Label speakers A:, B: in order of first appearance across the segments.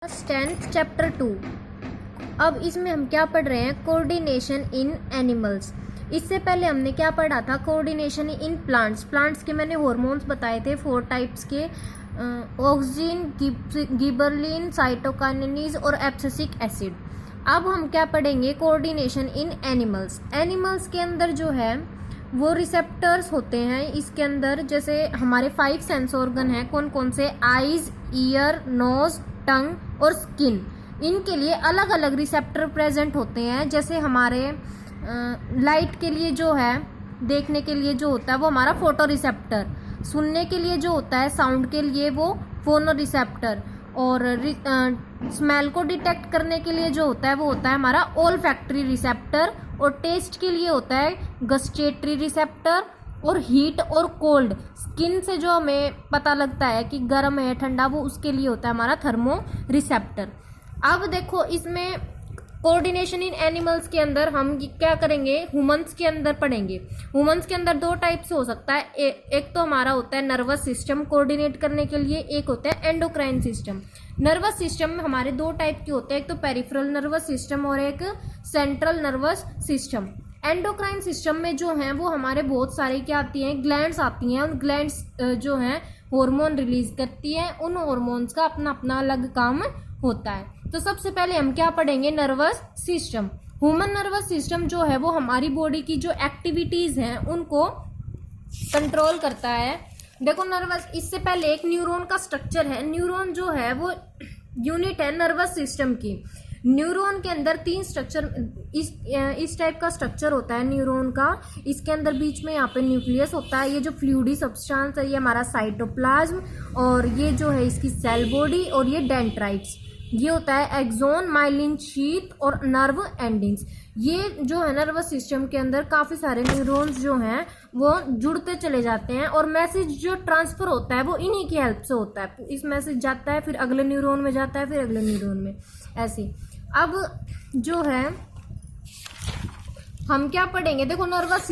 A: 10th chapter 2। अब इसमें हम क्या पढ़ रहे हैं, कोऑर्डिनेशन इन एनिमल्स। इससे पहले हमने क्या पढ़ा था, कोऑर्डिनेशन इन प्लांट्स। प्लांट्स के मैंने हार्मोन्स बताए थे 4 टाइप्स के, ऑक्सिन, गिबरलिन, साइटोकाइनेसिस और एब्सिसिक एसिड। अब हम क्या पढ़ेंगे, कोऑर्डिनेशन इन एनिमल्स। एनिमल्स के अंदर जो है वो रिसेप्टर्स होते हैं। इसके अंदर जैसे हमारे 5 सेंस ऑर्गन हैं, कौन कौन से, आईज, ईयर, नोज, टंग और स्किन। इनके लिए अलग अलग रिसेप्टर प्रेजेंट होते हैं। जैसे हमारे लाइट के लिए जो है, देखने के लिए जो होता है वो हमारा फोटो रिसेप्टर, सुनने के लिए जो होता है साउंड के लिए वो फोनो रिसेप्टर, और स्मेल को डिटेक्ट करने के लिए जो होता है वो होता है हमारा ओल्फैक्टरी रिसेप्टर, और टेस्ट के लिए होता है गस्टेटरी रिसेप्टर, और हीट और कोल्ड, स्किन से जो हमें पता लगता है कि गर्म है ठंडा, वो उसके लिए होता है हमारा थर्मो रिसेप्टर। अब देखो इसमें कोऑर्डिनेशन इन एनिमल्स के अंदर हम क्या करेंगे, ह्यूमंस के अंदर पढ़ेंगे। ह्यूमंस के अंदर 2 टाइप से हो सकता है, एक तो हमारा होता है नर्वस सिस्टम कोऑर्डिनेट करने के लिए, एक होता है एंडोक्राइन सिस्टम। नर्वस सिस्टम में हमारे 2 टाइप के होते हैं, एक तो पेरिफेरल नर्वस सिस्टम और एक central nervous system. Endocrine system में जो है वो हमारे बहुत सारे क्या आती हैं, ग्लैंड्स आती हैं। उन ग्लैंड्स जो हैं हार्मोन रिलीज करती हैं, उन हार्मोन्स का अपना अपना अलग काम होता है। तो सबसे पहले हम क्या पढ़ेंगे, nervous system. Human nervous system जो है वो हमारी बॉडी की जो एक्टिविटीज हैं उनको कंट्रोल करता है। देखो नर्वस, इससे पहले एक न्यूरॉन का स्ट्रक्चर है। न्यूरॉन जो है वो यूनिट है नर्वस सिस्टम की। न्यूरॉन के अंदर 3 स्ट्रक्चर, इस टाइप का स्ट्रक्चर होता है न्यूरॉन का। इसके अंदर बीच में यहाँ पे न्यूक्लियस होता है, ये जो फ्लूइडी सब्सटेंस है ये हमारा साइटोप्लाज्म, और ये जो है इसकी सेल बॉडी, और ये डेंड्राइट्स। ये होता है एक्सोन, माइलिन शीथ और नर्व एंडिंग्स। ये जो है नर्वस सिस्टम के अंदर काफी सारे न्यूरॉन्स जो हैं वो जुड़ते चले जाते हैं, और मैसेज जो ट्रांसफर होता है वो इन्हीं की हेल्प से होता है। इस मैसेज जाता है, फिर अगले न्यूरॉन में जाता है, फिर अगले न्यूरॉन में, ऐसे। अब जो है हम क्या पढ़ेंगे, देखो नर्वस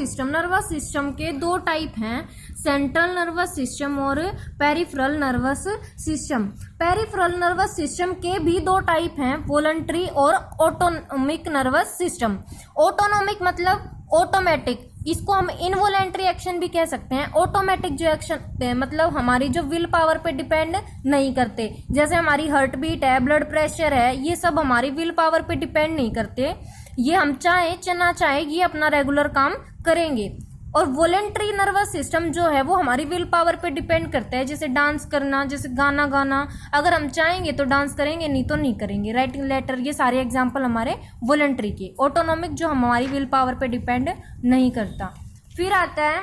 A: सिस्टम के 2 टाइप हैं, सेंट्रल नर्वस सिस्टम और peripheral nervous system. Peripheral nervous system के भी 2 टाइप हैं, वॉलंटरी और ऑटोनोमिक नर्वस सिस्टम। ऑटोनोमिक मतलब ऑटोमेटिक, इसको हम इनवॉलेंट्री एक्शन भी कह सकते हैं। ऑटोमेटिक जो एक्शन मतलब हमारी जो विल पावर पे डिपेंड नहीं करते, जैसे हमारी हार्ट बीट है, ब्लड प्रेशर है, ये सब हमारी विल पावर पे डिपेंड नहीं करते। ये हम चाहे ना चाहे ये अपना रेगुलर काम करेंगे। और वॉलेंट्री नर्वस सिस्टम जो है वो हमारी विल पावर पे डिपेंड करता है, जैसे डांस करना, जैसे गाना गाना। अगर हम चाहेंगे तो डांस करेंगे, नहीं तो नहीं करेंगे। राइटिंग लेटर, ये सारे एग्जाम्पल हमारे वॉलेंट्री के। ऑटोनोमिक जो हमारी विल पावर पे डिपेंड नहीं करता। फिर आता है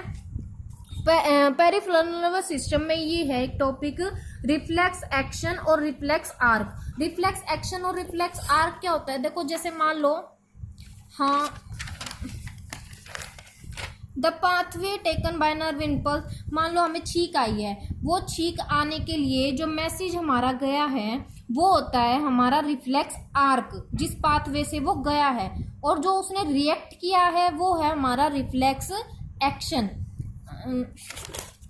A: पेरिफेरल नर्वस सिस्टम में ये है एक टॉपिक, रिफ्लेक्स एक्शन और रिफ्लेक्स आर्क। रिफ्लेक्स एक्शन और रिफ्लेक्स आर्क क्या होता है, देखो जैसे मान लो, हाँ, the pathway taken by nerve impulse. मान लो हमें छींक आई है, वो छींक आने के लिए जो मैसेज हमारा गया है वो होता है हमारा रिफ्लेक्स आर्क, जिस पाथवे से वो गया है, और जो उसने रिएक्ट किया है वो है हमारा रिफ्लेक्स एक्शन।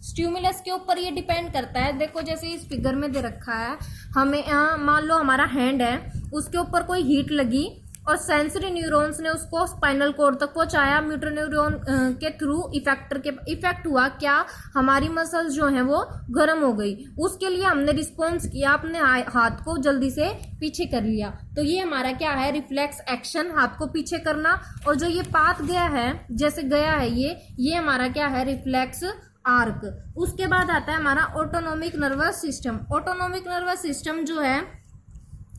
A: स्टिमुलस के ऊपर ये डिपेंड करता है। देखो जैसे इस फिगर में दे रखा है, हमें मान लो हमारा हैंड है, उसके ऊपर कोई हीट लगी और सेंसरी न्यूरॉन्स ने उसको स्पाइनल कोड तक पहुंचाया, मोटर न्यूरॉन के थ्रू इफेक्ट हुआ क्या, हमारी मसल्स जो हैं वो गर्म हो गई। उसके लिए हमने रिस्पॉन्स किया, अपने हाथ को जल्दी से पीछे कर लिया। तो ये हमारा क्या है, रिफ्लेक्स एक्शन, हाथ को पीछे करना। और जो ये पाथ गया है, जैसे गया है ये हमारा क्या है, रिफ्लेक्स आर्क। उसके बाद आता है हमारा autonomic nervous system. Autonomic nervous system जो है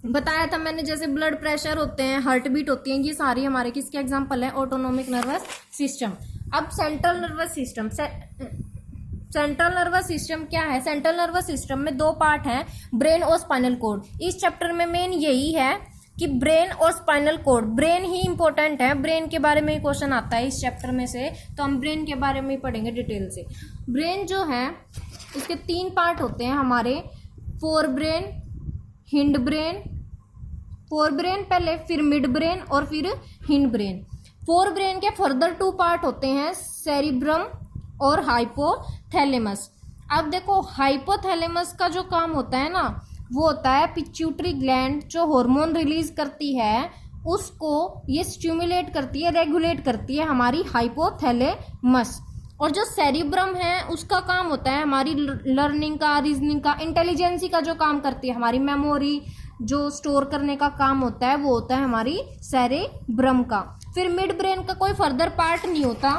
A: बताया था मैंने, जैसे ब्लड प्रेशर होते हैं, हार्ट बीट होती है, ये सारी हमारे किसके एग्जांपल है, ऑटोनोमिक नर्वस सिस्टम। अब central nervous system. Central nervous system क्या है, सेंट्रल नर्वस सिस्टम में 2 पार्ट हैं, ब्रेन और स्पाइनल कोड। इस चैप्टर में मेन यही है कि ब्रेन और स्पाइनल कोड। ब्रेन ही इंपॉर्टेंट है, ब्रेन के बारे में ही क्वेश्चन आता है इस चैप्टर में से, तो हम ब्रेन के बारे में ही पढ़ेंगे डिटेल से। ब्रेन जो है इसके 3 पार्ट होते हैं हमारे, fore brain, hind brain, fore brain पहले, फिर मिड ब्रेन और फिर हिंड ब्रेन। फोर ब्रेन के फर्दर 2 पार्ट होते हैं, सेरिब्रम और हाइपोथैलेमस। अब देखो हाइपोथैलेमस का जो काम होता है ना, वो होता है पिट्यूटरी ग्लैंड, जो हार्मोन रिलीज करती है उसको ये स्टिमुलेट करती है, रेगुलेट करती है हमारी हाइपोथैलेमस। और जो सेरिब्रम है उसका काम होता है हमारी लर्निंग का, रीजनिंग का, इंटेलिजेंसी का जो काम करती है, हमारी मेमोरी जो स्टोर करने का काम होता है वो होता है हमारी सेरिब्रम का। फिर मिड ब्रेन का कोई फर्दर पार्ट नहीं होता,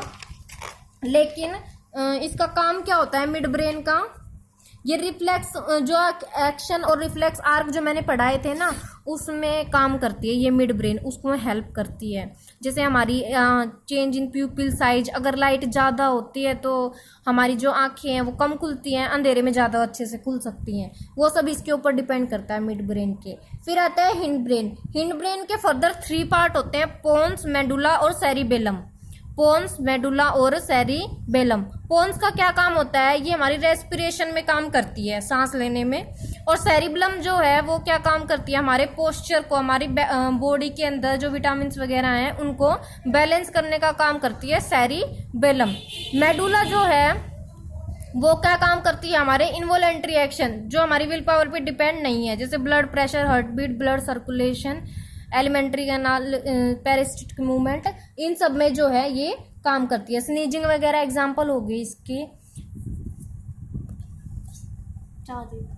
A: लेकिन इसका काम क्या होता है मिड ब्रेन का, ये रिफ्लेक्स जो एक्शन और रिफ्लेक्स आर्क जो मैंने पढ़ाए थे ना उसमें काम करती है ये मिड ब्रेन, उसको हेल्प करती है। जैसे हमारी चेंज इन प्यूपिल साइज, अगर लाइट ज़्यादा होती है तो हमारी जो आंखें हैं वो कम खुलती हैं, अंधेरे में ज़्यादा अच्छे से खुल सकती हैं, वो सब इसके ऊपर डिपेंड करता है मिड ब्रेन के। फिर आता है हिंड ब्रेन। हिंड ब्रेन के फर्दर 3 पार्ट होते हैं, पोन्स, मेडुला और सेरिबेलम। पोन्स, मेडुला और सेरिबेलम। पोन्स का क्या काम होता है, ये हमारी रेस्पिरेशन में काम करती है, सांस लेने में। और सेरिबेलम जो है वो क्या काम करती है, हमारे पोस्चर को, हमारी बॉडी के अंदर जो विटामिन वगैरह हैं उनको बैलेंस करने का काम करती है सेरिबेलम। मेडुला जो है वो क्या काम करती है, हमारे इनवॉलेंट्री एक्शन जो हमारी विल पावर पे डिपेंड नहीं है, जैसे blood pressure, heart beat, blood circulation, alimentary canal, peristaltic movement, इन सब में जो है ये काम करती है। स्नीजिंग वगैरह एग्जांपल हो गई इसके।